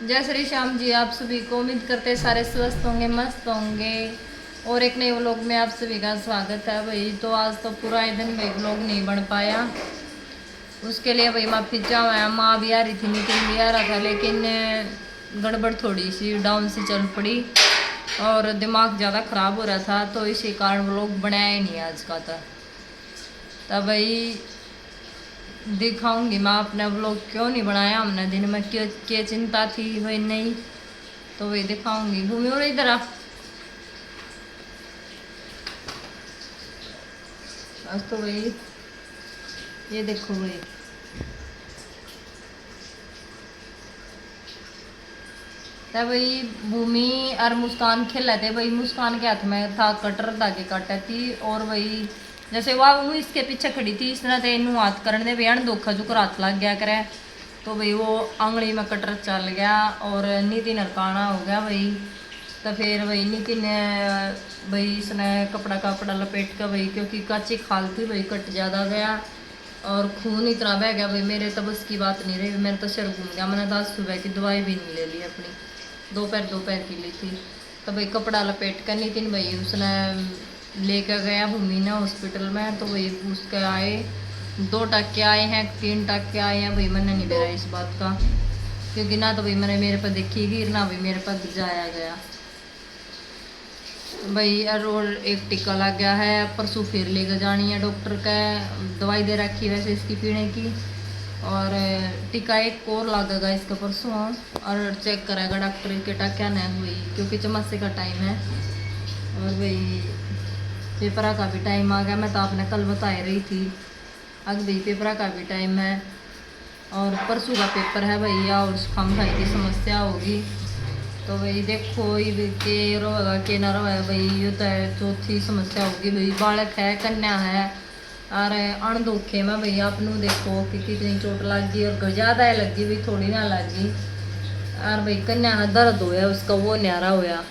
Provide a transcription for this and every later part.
जय श्री श्याम जी। आप सभी को उम्मीद करते सारे स्वस्थ होंगे, मस्त होंगे। और एक नए व्लॉग में आप सभी का स्वागत है भाई। तो आज तो पूरा ही दिन भाई व्लॉग नहीं बन पाया, उसके लिए भाई माफी चाहूँ। माँ भी आ रही थी, नितिन भी आ रहा था, लेकिन गड़बड़ थोड़ी सी डाउन सी चल पड़ी और दिमाग ज़्यादा ख़राब हो रहा था, तो इसी कारण व्लॉग बनाया ही नहीं आज का था। तब भाई दिखाऊंगी मैं अपना व्लॉग क्यों नहीं बनाया हमने दिन में, क्यों क्या चिंता थी भाई, नहीं तो वही दिखाऊंगी। घूमी और इधर आ, आज तो भाई ये देखो भाई, तब भाई भूमि और मुस्कान खेल रहे थे भाई। मुस्कान के हाथ में था कटर, धागे काटा थी, और वही जैसे वो इसके पीछे खड़ी थी, इस तरह से इनू हाथ करने दे भैया, धोखा जो हाथ लग गया करे, तो भाई वो आंगली में कटर चल गया और नितिन हरकाना हो गया भाई। तो फिर वही नितिन ने भाई इसने कपड़ा कपड़ा लपेट कर भाई, क्योंकि कच्ची खाल थी भाई, कट ज़्यादा गया और खून इतना बह गया भाई। मेरे तो बस की बात नहीं रही, मेरे तो सिर घूम गया। मैंने 10 सुबह की दवाई भी नहीं ले ली अपनी, दोपहर की ली थी। तो भाई कपड़ा लपेट कर नितिन भाई उसने लेकर गया भूमि ने हॉस्पिटल में। तो वही उसके आए 2 टक्के आए हैं, 3 टक्के आए हैं भाई। मैंने नहीं डरा इस बात का, क्योंकि ना तो भाई मैंने मेरे पर देखी गिर, ना भाई मेरे पर जाया गया भाई। और एक टिक्का लग गया है, परसों फिर लेकर जानी है डॉक्टर का, दवाई दे रखी है वैसे इसकी पीने की, और टीका एक और लगेगा इसका परसों, और चेक करेगा डॉक्टर के टाक्या ने हुई, क्योंकि चमत्से का टाइम है। और भाई पेपरा का भी टाइम आ गया, मैं तो आपने कल बता ही रही थी। अब भाई पेपरा का भी टाइम है और परसों का पेपर है भैया, और खाम खाई की समस्या होगी। तो भाई देखो ये के रोगा के ना रोगा भाई, ये तो है चौथी समस्या होगी भाई। बालक है, कन्या है, और अणदोखे में भैया अपनू देखो कि कितनी चोट लग गई, और ज़्यादा है लगी भी, थोड़ी ना लगी। और भाई कन्या ना दर्द होया उसका, वो न्यारा होया,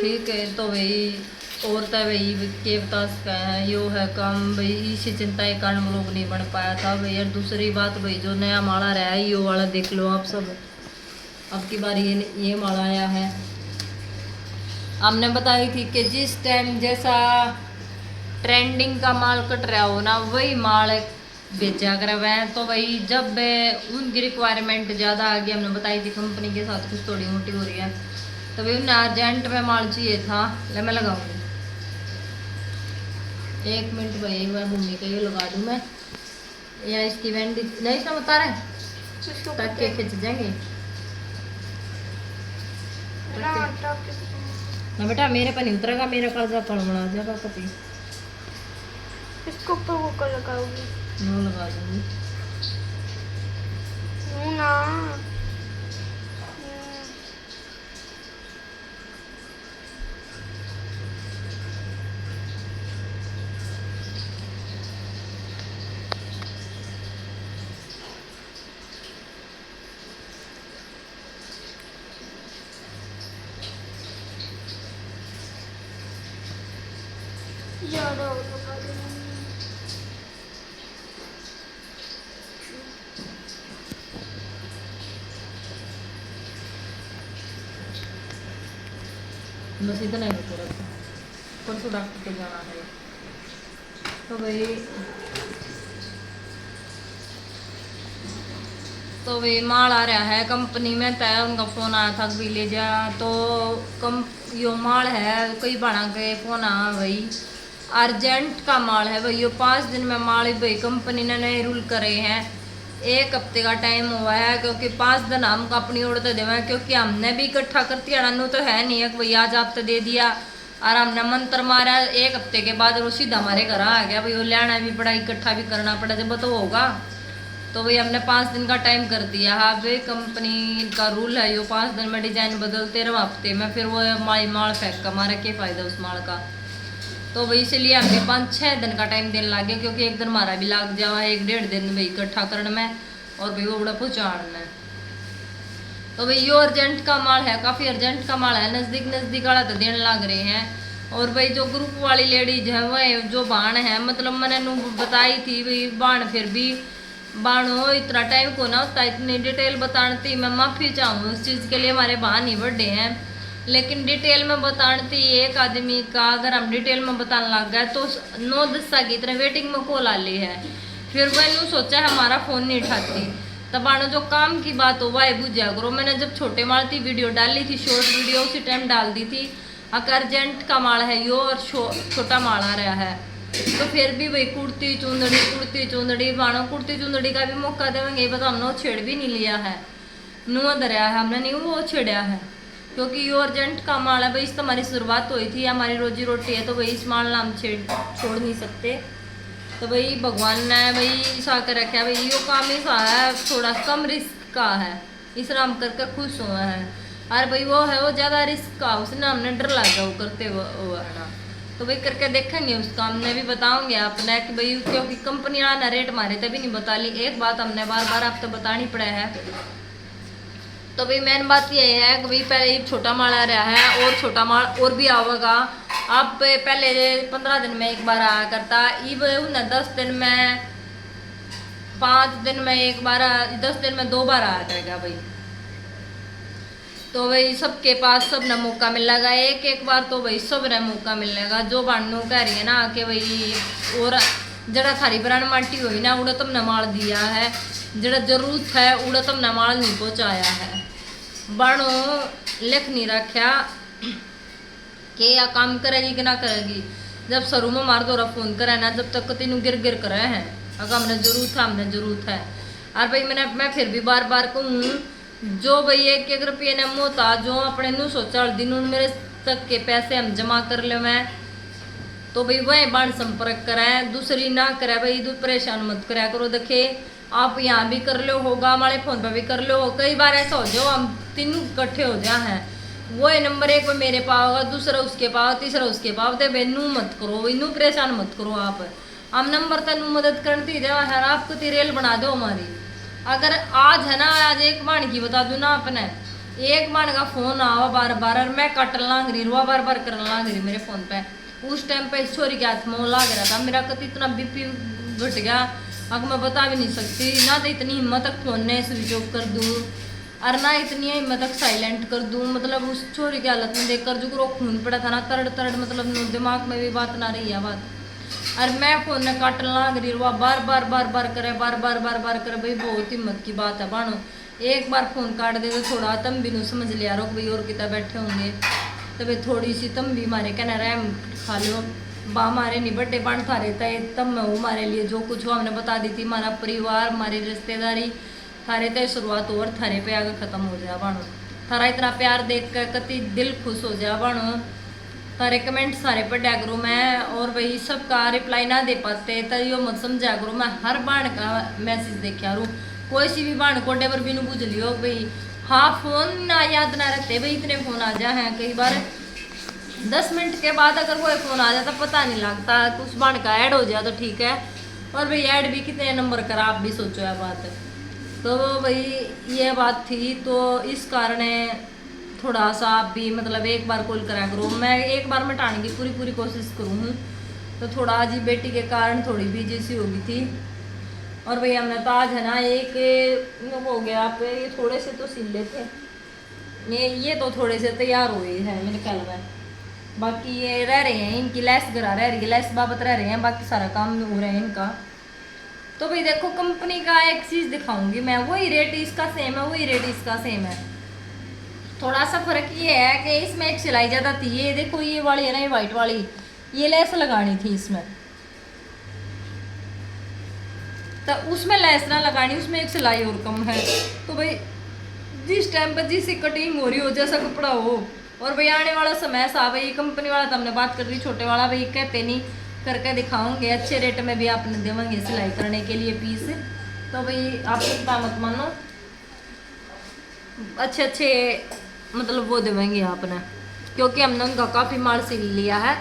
ठीक है। तो भाई और तो भाई के बता सका है, यो है काम भाई, इसी चिंता के कारण हम लोग नहीं बन पाया था भाई। और दूसरी बात भाई, जो नया माला रहा है यो वाला देख लो आप सब, अब की बार ये माला आया है। हमने बताई थी कि जिस टाइम जैसा ट्रेंडिंग का माल कट रहा हो ना, वही माल बेचा कर वह, तो वही जब उनकी रिक्वायरमेंट ज़्यादा आ गई, हमने बताई थी कंपनी के साथ कुछ थोड़ी मोटी हो रही है, तो भाई उन्हें अर्जेंट में माल चाहिए था। ले मैं लगाऊंगी 1 मिनट भाई, मैं भूमि का ये लगा दूँ मैं, या इसकी वेंडी नहीं इसमें बता रहे तक के खिंच जाएंगे ना बेटा, मेरे पर नहीं उतरेगा, मेरा कर्जा कड़बड़ा जाएगा कभी। इसको ऊपर वो कर लगाऊंगी, नो लगा दूंगी ना ज़्यादा हो लगा दूंगी। बस इतना ही होता रहता। परसों डॉक्टर को जाना है, तो भाई माल आ रहा है कंपनी में, तय उनका फ़ोन आया था कि ले जा, तो कम यो माल है कई बना के फ़ोन आया भाई, अर्जेंट का माल है भाई। यो 5 दिन में माल भाई कंपनी ने नए रूल करे हैं, 1 हफ्ते का टाइम हुआ है, क्योंकि 5 दिन हम अपनी ओर तो देवे, क्योंकि हमने भी इकट्ठा करती है तो है नहीं है कि भाई आज आप तो दे दिया और हमने मंत्र मारा 1 हफ्ते के बाद वो सीधा हमारे घर आ गया भाई। वो लेना भी पड़ा, इकट्ठा भी करना पड़ा, जब तो होगा। तो भाई हमने 5 दिन का टाइम कर दिया। हाँ भाई कंपनी का रूल है, यो 5 दिन में डिजाइन बदलते रहो हफ्ते में, फिर वो माल फेंक का हमारा क्या फ़ायदा उस माल का। तो भाई इसलिए हम भी 5-6 दिन का टाइम देने लगे, क्योंकि 1 दिन हमारा भी लग जावा, 1-1.5 दिन भाई इकट्ठा करने में और भाई वो बड़ा पहुँचाने में। तो भाई यो अर्जेंट का माल है, काफ़ी अर्जेंट का माल है, नज़दीक वाला तो देने लग रहे हैं। और भाई जो ग्रुप वाली लेडीज है वह जो बाण है, मतलब मैंने बताई थी भाई बाण फिर भी बाणो इतना टाइम को ना होता, इतनी डिटेल बताती मैं माफ़ी चाहूँ उस चीज़ के लिए, हमारे बहन ही बर्थडे हैं, लेकिन डिटेल में बताती एक आदमी का अगर हम डिटेल में बताने लग गए तो 9-10 साल की इतने वेटिंग में कॉल आ ली है, फिर मैंने सोचा हमारा फ़ोन नहीं उठाती। तब बाणो जो काम की बात हो वह बुझा करो। मैंने जब छोटे माल की वीडियो डाली थी, शॉर्ट वीडियो, उसी टाइम डाल दी थी अगर अर्जेंट का माल है यो और छोटा माल आ रहा है, तो फिर भी भाई कुर्ती चुंदड़ी बाणो कुर्ती चुंदड़ी का भी मौका देंगे, बता हमने वो छेड़ भी नहीं लिया है, नुआ दरिया है हमने नहीं वो छेड़ा है, क्योंकि यो अर्जेंट का माल है भाई, इस हमारी शुरुआत हुई थी, हमारी रोजी रोटी है, तो भाई इस माल ना हम छोड़ नहीं सकते। तो भाई भगवान ने भाई ऐसा कर रखा है भाई, यो काम ऐसा है थोड़ा कम रिस्क का है, इस राम करके खुश हुआ है, और भाई वो है वो ज़्यादा रिस्क का, उसने हमने डर लगा वो करते हुआ ना, तो भाई करके देखेंगे उसका, हमने भी बताऊंगे आपने कि भाई, क्योंकि कंपनी वाला रेट मारे तभी नहीं बता ली, एक बात हमने बार बार आप तो बतानी पड़ा है। तो भाई मेन बात ये है कि भाई पहले छोटा माल आ रहा है और छोटा माल और भी आवेगा, अब पहले 15 दिन में एक बार आया करता, अब उन्हें 10 दिन में 5 दिन में एक बार, 10 दिन में 2 बार आया करेगा भाई। तो भाई सबके पास सब ना मौका मिलेगा, एक बार तो भाई सब ना मौका मिलेगा। जो बानू कह रही है ना कि भाई और जरा थारी ब्रांड माटी हुई ना उड़ा तुमने माल दिया है, जरा जरूरत है उड़ा तुमने माल नहीं पहुँचाया है, बाणो लिख नहीं रखा कि या काम करेगी कि ना करेगी। जब शुरू में मार दो फोन करे ना, जब तक तीनों गिर करे हैं अगर हमने जरूरत है। और भाई मैं फिर भी बार बार कहूँ, जो भाई 1-1 रुपये ने मोता जो अपने 940 दिन मेरे तक के पैसे हम जमा कर ले मैं, तो भाई वह बाण संपर्क करें, दूसरी ना करे भाई, परेशान मत कराया करो। देखे आप यहाँ भी कर लो होगा, हमारे फोन पर भी कर लो, कई बार ऐसा हो जाओ हम तीनों इकट्ठे हो जाए हैं, वो नंबर एक में मेरे पास होगा, दूसरा उसके पास, तीसरा उसके पास, तो नू मत करो, इनू परेशान मत करो आप, हम नंबर तक मदद करती जाओ है, आपको रेल बना दो हमारी। अगर आज है ना, आज एक बाण की बता दूँ ना अपने, एक बाण का फोन आवा बार बार और मैं कट लांग रही रुआ बार बार कर लांग रही मेरे फोन पे, उस टाइम पे छोरी के हाथ में लाग रहा था, मेरा कति इतना बीपी घट गया अब मैं बता भी नहीं सकती ना, तो इतनी हिम्मत तक फोन ने स्विच ऑफ कर दूँ और ना इतनी हिम्मत तक साइलेंट कर दूँ, मतलब उस छोरी की हालत में देखकर जो खून पड़ा था ना तरड़ मतलब दिमाग में भी बात ना रही है बात, और मैं फोन ने काट लाग रही रुआ बार बार करे भाई बहुत हिम्मत की बात है बानो, एक बार फोन काट दे तो थोड़ा तम भी समझ लिया रोक भाई और कितना बैठे होंगे, तो भाई थोड़ी सी तम भी मारे कहना रहे खा लो बा, हमारे नहीं बड्डे बांध था रहता है तब मैं वो हमारे लिए जो कुछ हो हमने बता दी थी, हमारा परिवार हमारी रिश्तेदारी थारे तय शुरुआत और थारे पे आगे ख़त्म हो जाए बानो, थारा इतना प्यार देख कर कति दिल खुश हो जाए बानो, तारे कमेंट सारे पढ़ा करो मैं, और भाई सबका रिप्लाई ना दे पाते तो यो मत समझा करो, मैं हर बाण का मैसेज देखा रू, कोई सी भी बाण कोडे पर भी न बुझ लियो भाई, हाँ फोन ना याद ना रहते भाई, इतने फोन आ जाए हैं कई बार 10 मिनट के बाद अगर कोई फ़ोन आ जाता पता नहीं लगता, उस बाण का ऐड हो जाए तो ठीक है, और भाई ऐड भी कितने नंबर करा आप भी सोचो है बात, तो भाई ये बात थी, तो इस कारण थोड़ा सा आप भी मतलब एक बार कॉल करा करो, मैं एक बार मिटाने की पूरी कोशिश करूँ, तो थोड़ा आज ही बेटी के कारण थोड़ी बिजी सी हो गई थी, और भाई हमने तो आज है ना एक हो गया आप ये थोड़े से तो सिल लेते, ये तो थोड़े से तैयार हुए हैं मेरे ख्याल में, बाकी ये रह रहे हैं इनकी लैस करा रह रही है, लैस बाबत रह रहे हैं, बाकी सारा काम हो रहा है इनका। तो भाई देखो कंपनी का एक चीज़ दिखाऊंगी मैं, वही रेट इसका सेम है, वही रेट इसका सेम है, थोड़ा सा फर्क ये है कि इसमें एक सिलाई ज़्यादा थी, ये देखो ये वाली है ना ये वाइट वाली, ये लेस लगानी थी इसमें, तो उसमें लेस ना लगानी, उसमें एक सिलाई और कम है, तो भाई जिस टाइम पर जिसकी कटिंग हो रही हो जैसा कपड़ा हो, और भाई आने वाला समय सा भाई कंपनी वाला तो हमने बात कर रही, छोटे वाला भाई कहते नहीं करके दिखाऊंगे, अच्छे रेट में भी आपने देवेंगे सिलाई करने के लिए पीस, तो भाई आप चिंता मत मानो, अच्छे मतलब वो देवेंगे आपने, क्योंकि हमने उनका काफ़ी माल सिल लिया है,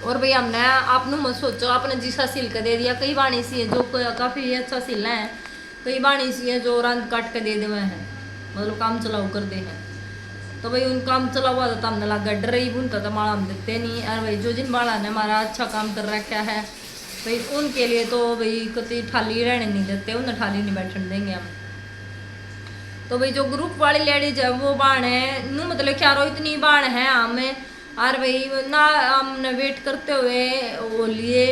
और भाई हमने आपने मत सोचो आपने जिसा सिल कर दे दिया, कई बाणी सी है जो काफ़ी अच्छा सिला है, कई बाणी सी है जो रंग काट के दे दे हैं, मतलब काम चलाओ कर दे हैं, तो भाई उन काम चला हुआ तो हमने लगा डर ही बुनता था माल हम देते नहीं, और भाई जो जिन बाड़ा ने हमारा अच्छा काम कर रखा है भाई उनके लिए तो भाई कति ठाली रहने नहीं देते, उन्हें ठाली नहीं बैठने देंगे हम। तो भाई जो ग्रुप वाली लेडीज है वो बाण है नू, मतलब क्या रो इतनी बाण है हमें, और भाई ना हमने वेट करते हुए वो लिए,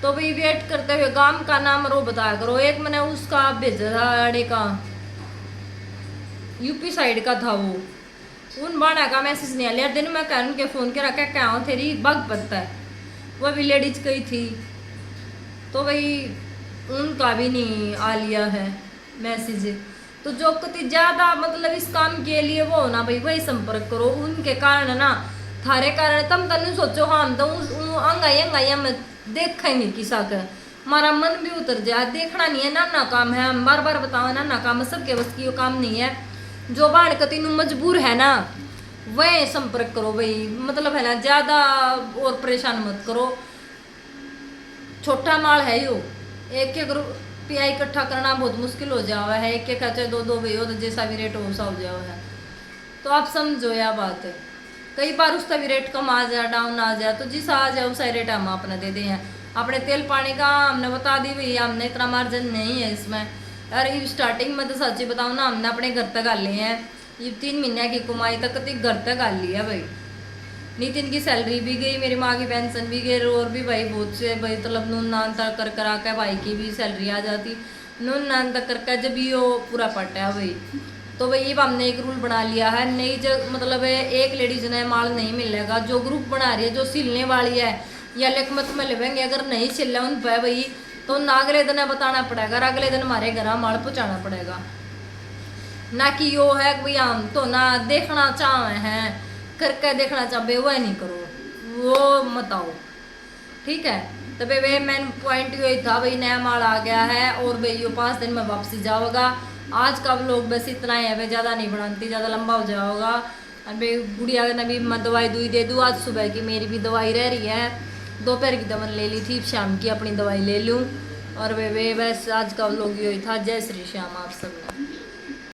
तो भाई वेट करते हुए गांव का नाम रो बताया करो। एक मैंने उसका भेजा था अड़े का, यूपी साइड का था वो, उन बाणा का मैसेज नहीं आया दिन में कह उनके फोन के रखा क्या हो तेरी बग पत्ता है, वो भी लेडीज कही थी, तो भाई उनका भी नहीं आ लिया है मैसेज। तो जो कति ज्यादा मतलब इस काम के लिए वो ना भाई वही संपर्क करो, उनके कारण ना थारे कारण तम तनु सोचो हम तो अंगाई अंगाई हम देखेंगे किसा का, हमारा मन भी उतर जाए, देखना नहीं है ना ना काम है, हम बार बार बताओ ना ना काम है, सबके बस की काम नहीं है। जो बाण कति नु मजबूर है ना वह संपर्क करो भाई, मतलब है ना ज्यादा और परेशान मत करो। छोटा माल है यो, एक एक रुपया इकट्ठा करना बहुत मुश्किल हो जावा है, एक एक चाहे दो दो भाई हो तो जैसा भी रेट हो वैसा हो जावा है। तो आप समझो यह बात है, कई बार उसका भी रेट कम आ जाए डाउन आ जाए, तो जिस आ जाए उसा रेट हम अपने दे दें। अपने तेल पानी का हमने बता दी भाई हमने इतना मार्जिन नहीं है इसमें यार, ये स्टार्टिंग में तो सच्ची बताऊँ ना हमने अपने घर तक आ लिए हैं, ये 3 महीने की कमाई तक घर तक आ ली है भाई। नितिन की सैलरी भी गई, मेरी माँ की पेंशन भी गई, और भी भाई बहुत से भाई मतलब नून नान तक कर कर आकर भाई की भी सैलरी आ जाती, नून नान तक करके जब ये पूरा पटा है भाई। तो भाई अब हमने एक रूल बना लिया है, नई जग मतलब एक लेडीज ने माल नहीं मिलेगा, जो ग्रुप बना रही है जो सिलने वाली है या लेखमत में लेवेंगे, अगर नहीं सिल उन पे भाई तो ना अगले दिन बताना पड़ेगा, अगले दिन हमारे घर माल पहुँचाना पड़ेगा। ना कि यो है भाई हम तो ना देखना चाहे हैं करके देखना चाहे वह नहीं करो, वो मत आओ, ठीक है। तो भाई मेन पॉइंट यही था भाई, नया माल आ गया है और भाई यो 5 दिन में वापसी जाओगा। आज का व्लॉग बस इतना ही है भाई, ज़्यादा नहीं बढ़ाती, ज़्यादा लंबा हो जाओगा। और भाई गुड़िया ने भी मैं दवाई दुई दे दूँ, आज सुबह की मेरी भी दवाई रह रही है, दोपहर की दवा ले ली थी, शाम की अपनी दवाई ले लूँ। और भाई बस आज का व्लॉग यही था। जय श्री श्याम आप सब।